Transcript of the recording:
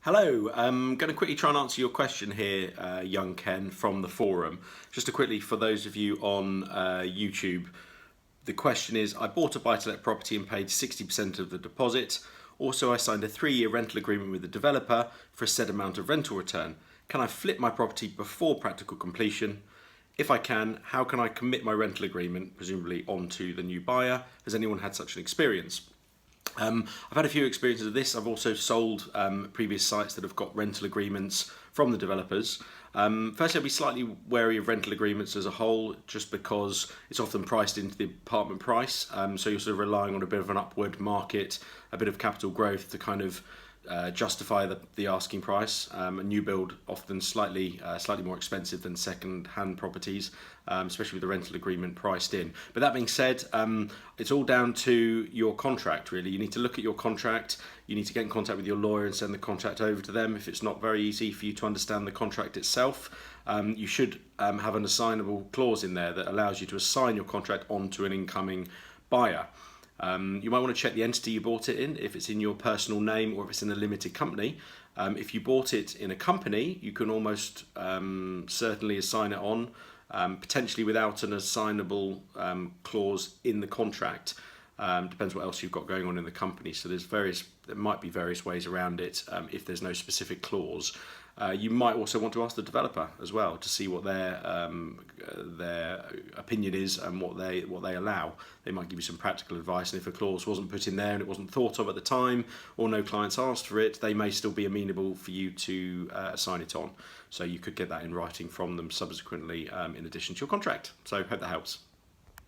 Hello, I'm going to quickly try and answer your question here, young Ken, from the forum. Just to quickly, for those of you on YouTube, the question is, I bought a buy-to-let property and paid 60% of the deposit. Also, I signed a 3-year rental agreement with the developer for a set amount of rental return. Can I flip my property before practical completion? If I can, how can I commit my rental agreement, presumably onto the new buyer? Has anyone had such an experience? I've had a few experiences of this. I've also sold previous sites that have got rental agreements from the developers. Firstly, I'll be slightly wary of rental agreements as a whole, just because it's often priced into the apartment price. So you're sort of relying on a bit of an upward market, a bit of capital growth to kind of justify the asking price. A new build often slightly more expensive than second-hand properties, especially with the rental agreement priced in. But that being said, it's all down to your contract, really. You need to look at your contract. You need to get in contact with your lawyer and send the contract over to them. If it's not very easy for you to understand the contract itself, you should have an assignable clause in there that allows you to assign your contract onto an incoming buyer. You might want to check the entity you bought it in, if it's in your personal name or if it's in a limited company. If you bought it in a company, you can almost certainly assign it on, potentially without an assignable clause in the contract. Depends what else you've got going on in the company. So there might be various ways around it if there's no specific clause. You might also want to ask the developer as well to see what their opinion is and what they allow. They might give you some practical advice, and if a clause wasn't put in there and it wasn't thought of at the time, or no clients asked for it, they may still be amenable for you to assign it on. So you could get that in writing from them subsequently in addition to your contract. So hope that helps.